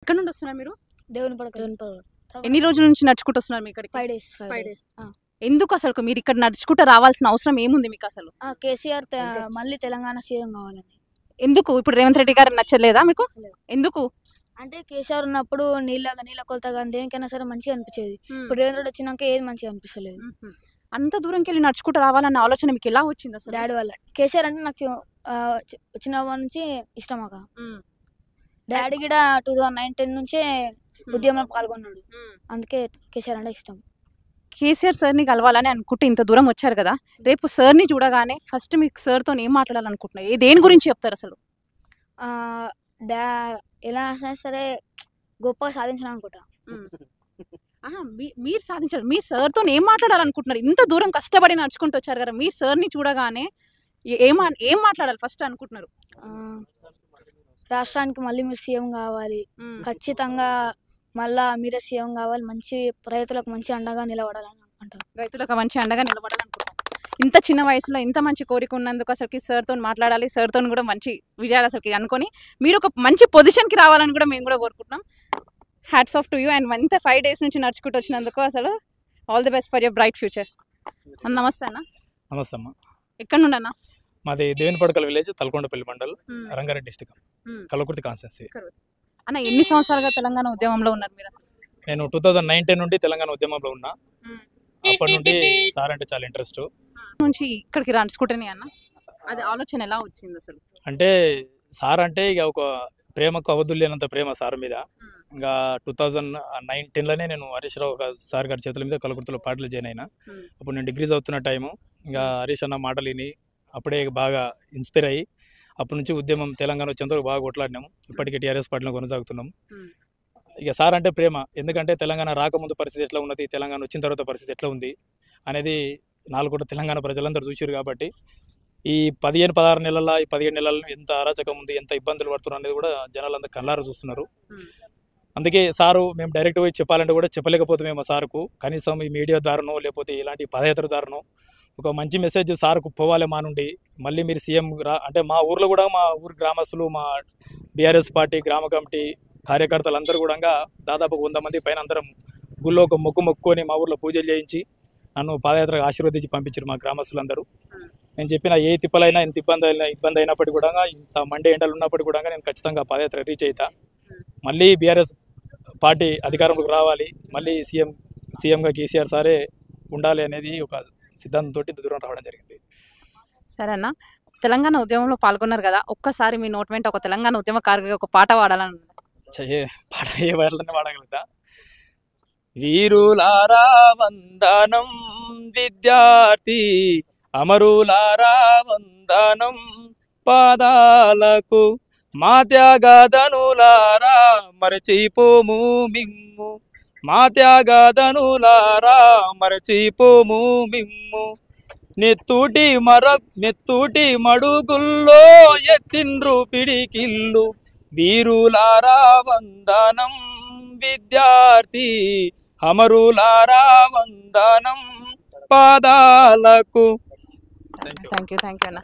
ఎక్కడి నుండి వస్తున్నారు మీరు? దేవునిపడక. ఎన్ని రోజుల నుంచి నడుచుకుంటూ వస్తున్నారు మీ ఇక్కడికి? 5 days. 5 days. ఎందుకు అసలు మీరు ఇక్కడ నడుచుకుంటూ రావాల్సిన అవసరం ఏముంది మీకు అసలు? కేసీఆర్ మళ్ళీ తెలంగాణ సీఎం కావాలని. ఎందుకు ఇప్పుడు రేవంత్ రెడ్డి గారు నచ్చలేదా మీకు? ఎందుకు అంటే కేసీఆర్ ఉన్నప్పుడు నీళ్ళ కొలత కానీ దేనికైనా సరే మంచిగా అనిపించేది. ఇప్పుడు రేవంత్ రెడ్డి వచ్చినాక ఏది మంచిగా అనిపిస్తలేదు. అంత దూరంకి వెళ్ళి నడుచుకుంటూ రావాలన్న ఆలోచన మీకు ఎలా వచ్చింది అసలు? డాడీ వల్ల. కేసీఆర్ అంటే నాకు చిన్నప్పటి నుంచి ఇష్టం అక్క. డాడీ కూడా 2009-10 నుంచే ఉద్యమంలో పాల్గొన్నాడు. అందుకే కేసీఆర్ అంటే ఇష్టం. కేసీఆర్ సార్ని కలవాలని అనుకుంటే ఇంత దూరం వచ్చారు కదా, రేపు సార్ని చూడగానే ఫస్ట్ మీకు సార్తో ఏం మాట్లాడాలనుకుంటున్నారు? దేని గురించి చెప్తారు అసలు? ఎలా అయినా సరే గొప్పగా సాధించాలని అనుకుంటా. మీరు సాధించారు. మీరు సార్తో ఏం మాట్లాడాలనుకుంటున్నారు? ఇంత దూరం కష్టపడి నడుచుకుంటూ వచ్చారు కదా, మీరు సార్ని చూడగానే ఏం మాట్లాడాలి ఫస్ట్ అనుకుంటున్నారు? రాష్ట్రానికి మళ్ళీ మీరు సీఎం కావాలి, ఖచ్చితంగా మళ్ళా మీరే సీఎం కావాలి, మంచి రైతులకు మంచి అండగా నిలబడాలని అనుకుంటారు. రైతులకు మంచి అండగా నిలబడాలనుకుంటారు. ఇంత చిన్న వయసులో ఇంత మంచి కోరిక ఉన్నందుకు అసలుకి సార్తో మాట్లాడాలి, సార్తో కూడా మంచి విజయాలు అసలుకి అనుకొని మీరు ఒక మంచి పొజిషన్కి రావాలని కూడా మేము కూడా కోరుకుంటున్నాం. Hats off to you. And ఇంత 5 days నుంచి నడుచుకుంటూ వచ్చినందుకు అసలు all the best for your bright future. నమస్తే అన్న. నమస్తే అమ్మ. ఎక్కడ నుండి అన్న? మాది Devunipadakala village, Talakondapalli mandal, Rangareddy district, Kalakurthi constituency. అన్న ఎన్ని సంవత్సరాలుగా తెలంగాణ ఉద్యమంలో ఉన్నారు మీరు? నేను 2009-10 నుండి తెలంగాణ ఉద్యమంలో ఉన్నా. అప్పటి నుండి సార్ అంటే చాలా ఇంట్రెస్ట్. నుంచి ఇక్కడికి నడుచుకుంటేనే అన్న అది ఆలోచన ఎలా వచ్చింది అసలు? అంటే సార్ అంటే ఇక ఒక ప్రేమకు అవధులేనంత ప్రేమ సార్ మీద. ఇంకా 2009-10లోనే నేను హరీష్ రావు సార్ గారి చేతుల మీద కలకుర్తిలో పాటలు జాయిన్ అయినా. అప్పుడు నేను డిగ్రీ చదువుతున్న టైము. ఇంకా హరీష్ అన్న మాటలు విని అప్పుడే బాగా ఇన్స్పైర్ అయ్యి అప్పటి నుంచి ఉద్యమం తెలంగాణ వచ్చేంతవరకు బాగా కొట్లాడినాము. ఇప్పటికీ టీఆర్ఎస్ పార్టీలో కొనసాగుతున్నాం. ఇక సార్ అంటే ప్రేమ. ఎందుకంటే తెలంగాణ రాకముందు పరిస్థితి ఎట్లా ఉన్నది, తెలంగాణ వచ్చిన తర్వాత పరిస్థితి ఎట్లా ఉంది అనేది నాలుగు తెలంగాణ ప్రజలందరూ చూసారు. కాబట్టి ఈ 15-16 నెలల ఈ 17 నెలలను ఎంత అరాచకం ఉంది, ఎంత ఇబ్బందులు పడుతున్నారు అనేది కూడా జనాలందరూ కళ్ళారా చూస్తున్నారు. అందుకే సారు మేము డైరెక్ట్ పోయి చెప్పాలంటే కూడా చెప్పలేకపోతామేమో సార్కు. కనీసం ఈ మీడియా ద్వారానో లేకపోతే ఇలాంటి పదయాత్ర ద్వారానో ఒక మంచి మెసేజ్ సార్కు పోవాలి మా నుండి. మళ్ళీ మీరు సీఎం అంటే మా ఊర్లో కూడా మా ఊరు గ్రామస్తులు, మా బీఆర్ఎస్ పార్టీ గ్రామ కమిటీ కార్యకర్తలు అందరూ కూడా దాదాపు 100 మంది పైన అందరం గుళ్ళో ఒక మొక్కుకొని మా ఊర్లో పూజలు చేయించి నన్ను పాదయాత్రకు ఆశీర్వదించి పంపించారు మా గ్రామస్తులందరూ. నేను చెప్పిన ఏ తిప్పలైనా ఎంత ఇబ్బంది అయినప్పటికీ కూడా, ఇంత మండే ఎండలు ఉన్నప్పటికీ కూడా నేను ఖచ్చితంగా పాదయాత్ర రీచ్ అవుతా. మళ్ళీ బీఆర్ఎస్ పార్టీ అధికారంలోకి రావాలి, మళ్ళీ సీఎంగా కేసీఆర్ సారే ఉండాలి అనేది ఒక సిద్ధాంతంతో ఇంత దూరం రావడం జరిగింది. సరే అన్న, తెలంగాణ ఉద్యమంలో పాల్గొన్నారు కదా, ఒక్కసారి మీ నోట్ వెంట ఒక తెలంగాణ ఉద్యమకారుగా ఒక పాట పాడాలని. పాట ఏ వాటిలోనే పాడగలుగుతా. వీరులారా వందనం విద్యార్థి అమరులారా వందనం పాదాలకు, మా త్యాగధనులారా మరచిపోము మిమ్ము, మా త్యాగధనులారా మరచిపోము మిమ్ము, నెత్తూటి మడుగుల్లో ఎత్తిండ్రు పిడికిల్లు, వీరులారా వందనం విద్యార్థి అమరులారా వందనం పాదాలకు. థ్యాంక్ యూ అన్న.